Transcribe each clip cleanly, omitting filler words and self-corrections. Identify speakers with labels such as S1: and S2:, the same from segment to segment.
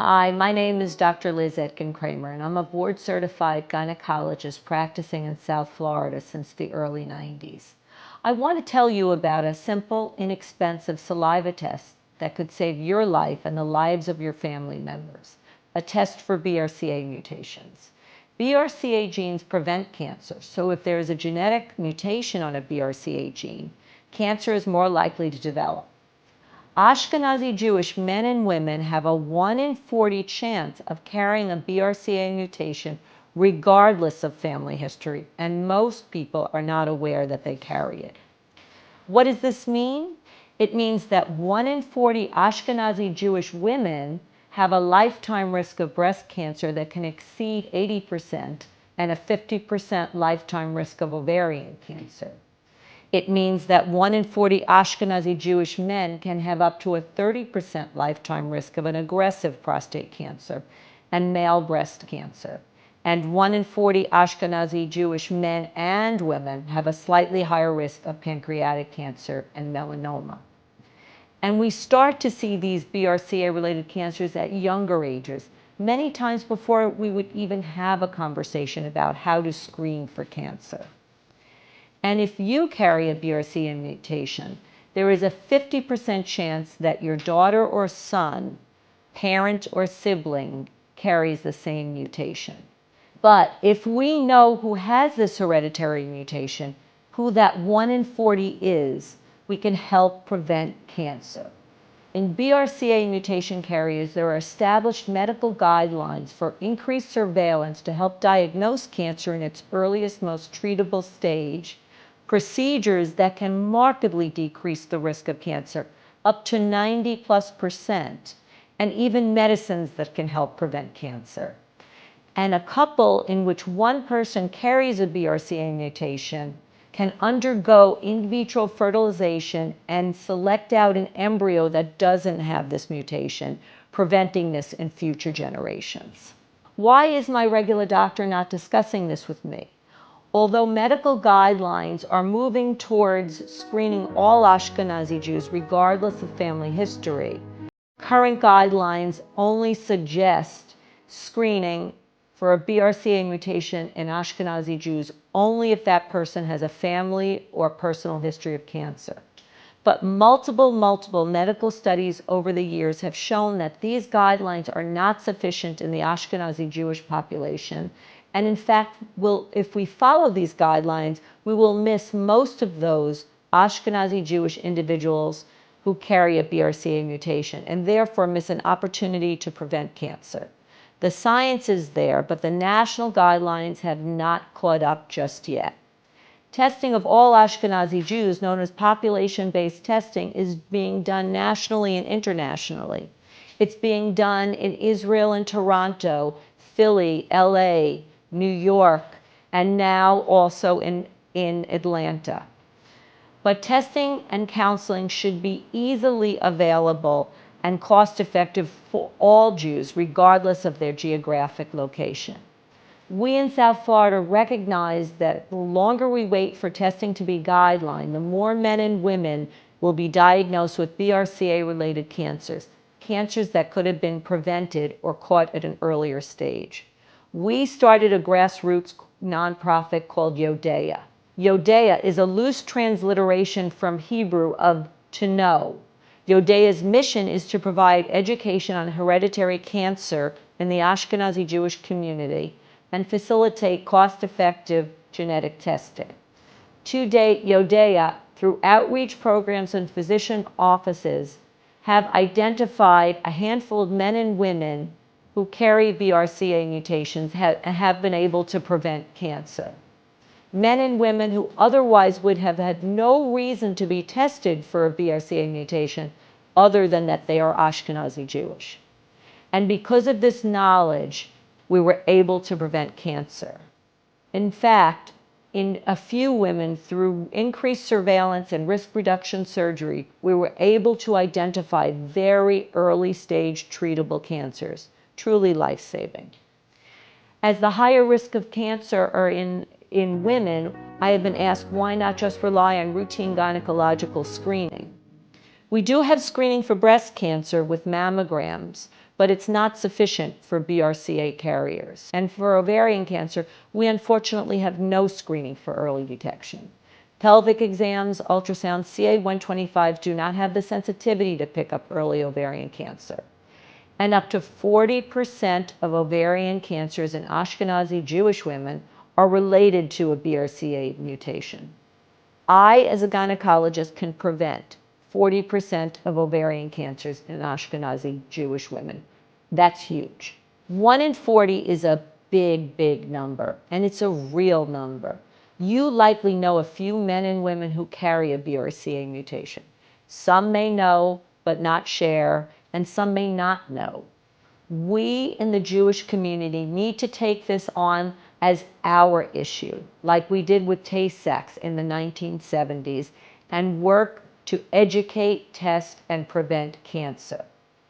S1: Hi, my name is Dr. Etkin Kramer, and I'm a board-certified gynecologist practicing in South Florida since the early 90s. I want to tell you about a simple, inexpensive saliva test that could save your life and the lives of your family members, a test for BRCA mutations. BRCA genes prevent cancer, so if there is a genetic mutation on a BRCA gene, cancer is more likely to develop. Ashkenazi Jewish men and women have a 1 in 40 chance of carrying a BRCA mutation regardless of family history, and most people are not aware that they carry it. What does this mean? It means that 1 in 40 Ashkenazi Jewish women have a lifetime risk of breast cancer that can exceed 80% and a 50% lifetime risk of ovarian cancer. It means that 1 in 40 Ashkenazi Jewish men can have up to a 30% lifetime risk of an aggressive prostate cancer and male breast cancer. And 1 in 40 Ashkenazi Jewish men and women have a slightly higher risk of pancreatic cancer and melanoma. And we start to see these BRCA-related cancers at younger ages, many times before we would even have a conversation about how to screen for cancer. And if you carry a BRCA mutation, there is a 50% chance that your daughter or son, parent or sibling, carries the same mutation. But if we know who has this hereditary mutation, who that 1 in 40 is, we can help prevent cancer. In BRCA mutation carriers, there are established medical guidelines for increased surveillance to help diagnose cancer in its earliest, most treatable stage, procedures that can markedly decrease the risk of cancer, up to 90+%, and even medicines that can help prevent cancer. And a couple in which one person carries a BRCA mutation can undergo in vitro fertilization and select out an embryo that doesn't have this mutation, preventing this in future generations. Why is my regular doctor not discussing this with me? Although medical guidelines are moving towards screening all Ashkenazi Jews regardless of family history, current guidelines only suggest screening for a BRCA mutation in Ashkenazi Jews only if that person has a family or personal history of cancer. But multiple medical studies over the years have shown that these guidelines are not sufficient in the Ashkenazi Jewish population. And in fact, if we follow these guidelines, we will miss most of those Ashkenazi Jewish individuals who carry a BRCA mutation and therefore miss an opportunity to prevent cancer. The science is there, but the national guidelines have not caught up just yet. Testing of all Ashkenazi Jews, known as population-based testing, is being done nationally and internationally. It's being done in Israel and Toronto, Philly, LA, New York, and now also in Atlanta. But testing and counseling should be easily available and cost-effective for all Jews, regardless of their geographic location. We in South Florida recognize that the longer we wait for testing to be guideline, the more men and women will be diagnosed with BRCA-related cancers, cancers that could have been prevented or caught at an earlier stage. We started a grassroots nonprofit called Yodeah. Yodeah is a loose transliteration from Hebrew of to know. Yodeah's mission is to provide education on hereditary cancer in the Ashkenazi Jewish community and facilitate cost-effective genetic testing. To date, Yodeah, through outreach programs and physician offices, have identified a handful of men and women who carry BRCA mutations and have been able to prevent cancer. Men and women who otherwise would have had no reason to be tested for a BRCA mutation other than that they are Ashkenazi Jewish. And because of this knowledge, we were able to prevent cancer. In fact, in a few women, through increased surveillance and risk reduction surgery, we were able to identify very early stage treatable cancers, truly life-saving. As the higher risk of cancer are in women, I have been asked why not just rely on routine gynecological screening. We do have screening for breast cancer with mammograms, but it's not sufficient for BRCA carriers. And for ovarian cancer, we unfortunately have no screening for early detection. Pelvic exams, ultrasound, CA-125 do not have the sensitivity to pick up early ovarian cancer. And up to 40% of ovarian cancers in Ashkenazi Jewish women are related to a BRCA mutation. I, as a gynecologist, can prevent 40% of ovarian cancers in Ashkenazi Jewish women. That's huge. 1 in 40 is a big, big number, and it's a real number. You likely know a few men and women who carry a BRCA mutation. Some may know, but not share, and some may not know. We in the Jewish community need to take this on as our issue, like we did with Tay-Sachs in the 1970s, and work to educate, test, and prevent cancer.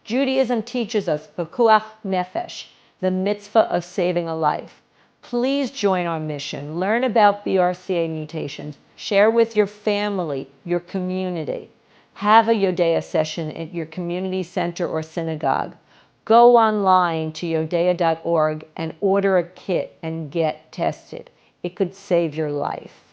S1: Judaism teaches us pekuach nefesh, the mitzvah of saving a life. Please join our mission. Learn about BRCA mutations. Share with your family, your community. Have a Yodeah session at your community center or synagogue. Go online to yodeah.org and order a kit and get tested. It could save your life.